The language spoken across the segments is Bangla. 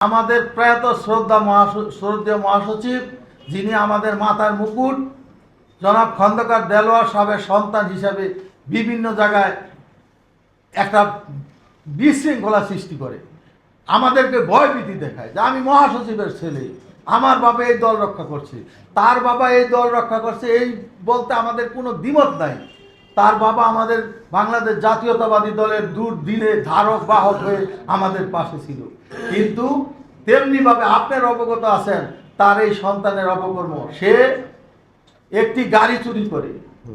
আমাদের প্রয়াত শ্রদ্ধেয় মহাসচিব যিনি আমাদের মাথার মুকুট জনাব খন্দকার দেলোয়ার সাহেবের সন্তান হিসাবে বিভিন্ন জায়গায় একটা বিশৃঙ্খলা সৃষ্টি করে আমাদেরকে ভয়ভীতি দেখায় যে আমি মহাসচিবের ছেলে, আমার বাবা এই দল রক্ষা করছে, তার বাবা এই দল রক্ষা করছে, এই বলতে আমাদের কোনো দ্বিমত নাই। তার বাবা আমাদের বাংলাদেশ জাতীয়তাবাদী দলের দিনে ধারক বাহক হয়ে আমাদের পাশে ছিল। কিন্তু তেমনিভাবে আপনার অবগত আছেন তার এই সন্তানের অপকর্ম, সে একটি গাড়ি চুরি করে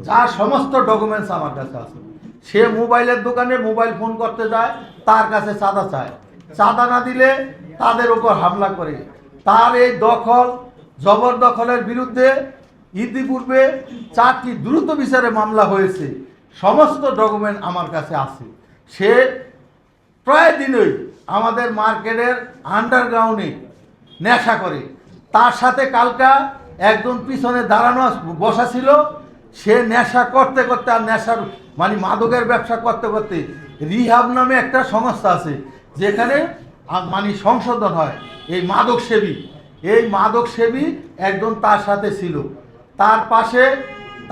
যার সমস্ত ডকুমেন্টস আমার কাছে আছে। সে মোবাইলের দোকানে মোবাইল ফোন করতে যায়, তার কাছে চাঁদা চায়, চাঁদা না দিলে তাদের উপর হামলা করে। তার এই দখল জবরদখলের বিরুদ্ধে ইতিপূর্বে 4টি দ্রুত বিচারে মামলা হয়েছে, সমস্ত ডকুমেন্ট আমার কাছে আছে। সে প্রায় দিনই আমাদের মার্কেটের আন্ডারগ্রাউন্ডে নেশা করে। তার সাথে কালকা একজন পিছনে দাঁড়ানো বসা ছিল, সে নেশা করতে করতে আর নেশার মানে মাদকের ব্যবসা করতে করতে রিহাব নামে একটা সংস্থা আছে যেখানে মানে সংশোধন হয় এই মাদক সেবী একজন তার সাথে ছিল। তার পাশে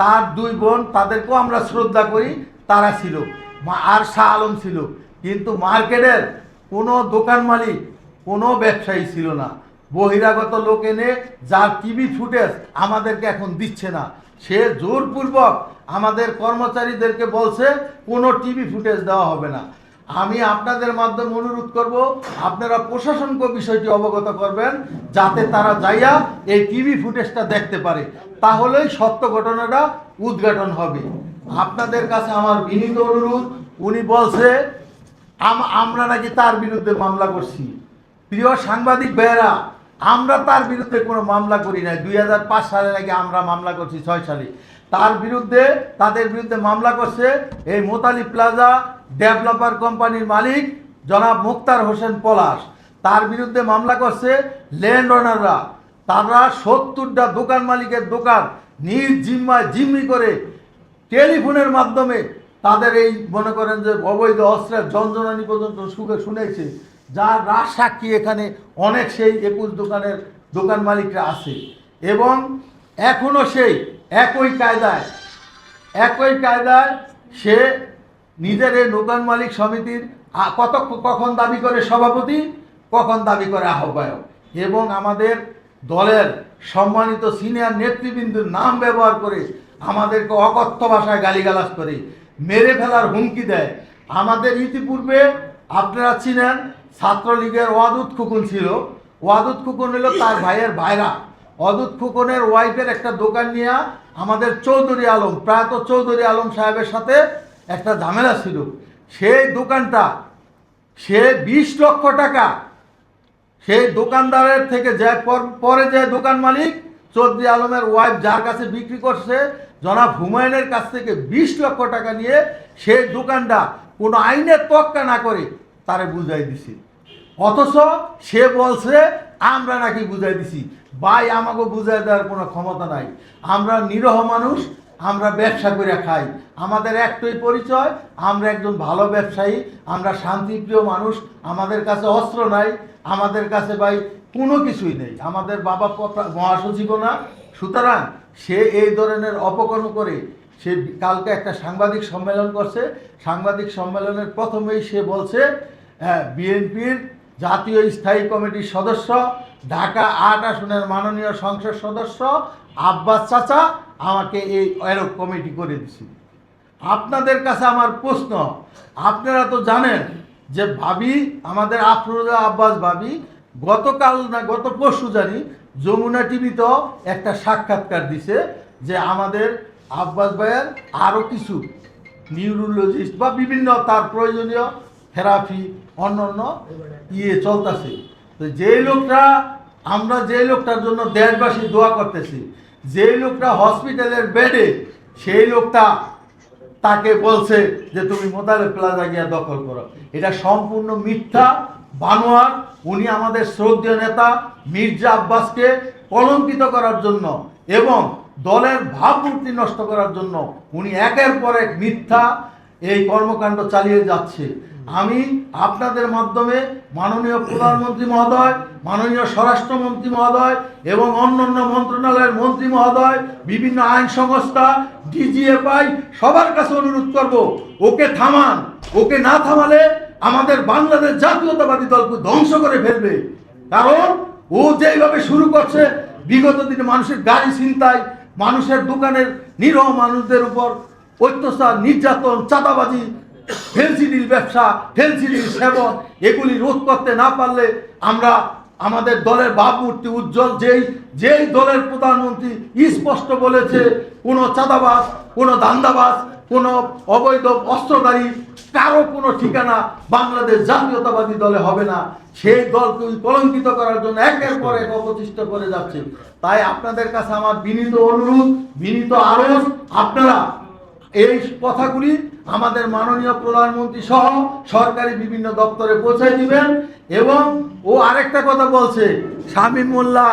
তার 2 বোন, তাদেরকেও আমরা শ্রদ্ধা করি, তারা ছিল, আর শাহ আলম ছিল। কিন্তু মার্কেটের কোনো দোকান মালিক কোনো ব্যবসায়ী ছিল না। বহিরাগত লোক এনে যার টিভি ফুটেজ আমাদেরকে এখন দিচ্ছে না, সে জোরপূর্বক আমাদের কর্মচারীদেরকে বলছে কোনো টিভি ফুটেজ দেওয়া হবে না। আমি আপনাদের মাধ্যমে অনুরোধ করব আপনারা প্রশাসনকে বিষয়টি অবগত করবেন যাতে তারা যাইয়া এই টিভি ফুটেজটা দেখতে পারে, তাহলেই সত্য ঘটনাটা উদ্ঘাটন হবে। আপনাদের কাছে আমার বিনীত অনুরোধ, উনি বলছে আমরা নাকি তার বিরুদ্ধে মামলা করছি। প্রিয় সাংবাদিক ভাইয়েরা, আমরা তার বিরুদ্ধে কোনো মামলা করি নাই। 2005 সালে নাকি আমরা মামলা করছি, 6 সালে তাদের বিরুদ্ধে মামলা করছে এই মোতালি প্লাজা ডেভেলপার কোম্পানির মালিক জনাব মুক্তার হোসেন পলাশ। তার বিরুদ্ধে মামলা করছে ল্যান্ড ওনাররা। তারা 70টা দোকান মালিকের দোকান নিজ জিম্মায় জিম্মি করে টেলিফোনের মাধ্যমে তাদের এই মনে করেন যে অবৈধ অস্ত্রের জঞ্জনানি পর্যন্ত শুনেছে, যার রাজ সাক্ষী এখানে অনেক সেই 21 দোকানের দোকান মালিকরা আছে। এবং এখনও সেই একই কায়দায় সে নিজের এই দোকান মালিক সমিতির কখন দাবি করে সভাপতি, কখন দাবি করে আহ্বায়ক, এবং আমাদের দলের সম্মানিত সিনিয়র নেতৃবৃন্দের নাম ব্যবহার করে আমাদেরকে অকথ্য ভাষায় গালিগালাজ করে মেরে ফেলার হুমকি দেয়। আমাদের ইতিপূর্বে আপনারা চিনেন ছাত্রলীগের ওয়াদুদ খুকুন ছিল। ওয়াদুদ খুকুন হলো তার ভাইয়ের ভাইরা। ওয়াদুদ খুকুনের ওয়াইফের একটা দোকান নিয়ে আমাদের চৌধুরী আলম, প্রয়াত চৌধুরী আলম সাহেবের সাথে একটা ঝামেলা ছিল। সেই দোকানটা সে 20 লক্ষ টাকা সেই দোকানদারের থেকে যায়, পরে যে দোকান মালিক চৌধুরী আলমের ওয়াইফ যার কাছে বিক্রি করছে জনাব হুমায়ুনের কাছ থেকে 20 লক্ষ টাকা নিয়ে সেই দোকানটা কোনো আইনের তোয়াক্কা না করে তারে বুঝাই দিছি। অথচ সে বলছে আমরা নাকি বুঝাই দিছি। ভাই, আমাকে বুঝাই দেওয়ার কোনো ক্ষমতা নাই। আমরা নিরহ মানুষ, আমরা ব্যবসা করে খাই। আমাদের একটাই পরিচয়, আমরা একজন ভালো ব্যবসায়ী, আমরা শান্তিপ্রিয় মানুষ। আমাদের কাছে অস্ত্র নাই, আমাদের কাছে ভাই কোনো কিছুই নেই। আমাদের বাবা মহাসচিবও না। সুতরাং সে এই ধরনের অপকর্ম করে সে কালকে একটা সাংবাদিক সম্মেলন করছে। সাংবাদিক সম্মেলনের প্রথমেই সে বলছে বিএনপির জাতীয় স্থায়ী কমিটির সদস্য, ঢাকা 8 আসনের মাননীয় সংসদ সদস্য আব্বাস চাচা আমাকে এই এরক কমিটি করে দিছে। আপনাদের কাছে আমার প্রশ্ন, আপনারা তো জানেন যে ভাবি আমাদের আফরোজা আব্বাস ভাবি গতকাল না গত পরশু জানি যমুনা টিভিতে একটা সাক্ষাৎকার দিছে যে আমাদের আব্বাস ভাইয়ের আরও কিছু নিউরোলজিস্ট বা বিভিন্ন তার প্রয়োজনীয় থেরাপি অন্য চলতেছে। তো আমরা যে লোকটার জন্য দেশবাসী দোয়া করতেছি, যে লোকটা হসপিটালের বেডে, সেই লোকটা তাকে বলছে যে তুমি মোতালে প্লাজা গিয়া দখল করো। এটা সম্পূর্ণ মিথ্যা, বানোয়ার। উনি আমাদের শ্রদ্ধেয় নেতা মির্জা আব্বাসকে কলঙ্কিত করার জন্য এবং দলের ভাবমূর্তি নষ্ট করার জন্য উনি একের পর এক মিথ্যা এই কর্মকাণ্ড চালিয়ে যাচ্ছে। আমি আপনাদের মাধ্যমে মাননীয় প্রধানমন্ত্রী মহোদয়, মাননীয় স্বরাষ্ট্রমন্ত্রী মহোদয় এবং অন্যান্য মন্ত্রণালয়ের মন্ত্রী মহোদয়, বিভিন্ন আইন সংস্থা, ডিজিএফআই সবার কাছে অনুরোধ করব, ওকে থামান। ওকে না থামালে আমাদের বাংলাদেশ জাতীয়তাবাদী দলকে ধ্বংস করে ফেলবে। কারণ ও যেভাবে শুরু করছে, বিগত দিনে মানুষের গাড়ি ছিনতাই, মানুষের দোকানের নিরহ মানুষদের উপর অত্যাচার, নির্যাতন, চাঁদাবাজি, ফেন্সিডিল ব্যবসা, ফেন্সিডিল সেবন, এগুলি রোধ করতে না পারলে আমরা আমাদের দলের ভাবমূর্তি উজ্জ্বল, যেই দলের প্রধানমন্ত্রী স্পষ্ট বলেছে কোনো চাঁদাবাজ, কোনো দান্দাবাজ, কোনো অবৈধ অস্ত্রধারী কারো কোনো ঠিকানা বাংলাদেশ জাতীয়তাবাদী দলে হবে না, সেই দলকে কলঙ্কিত করার জন্য একের পর এক অপচেষ্টা করে যাচ্ছে। তাই আপনাদের কাছে আমার বিনীত অনুরোধ, বিনীত আরজ, আপনারা এই কথাগুলি আমাদের মাননীয় প্রধানমন্ত্রী সহ সরকারি বিভিন্ন দপ্তরে পৌঁছে দিবেন। এবং ও আরেকটা কথা বলছে, শামীম মোল্লা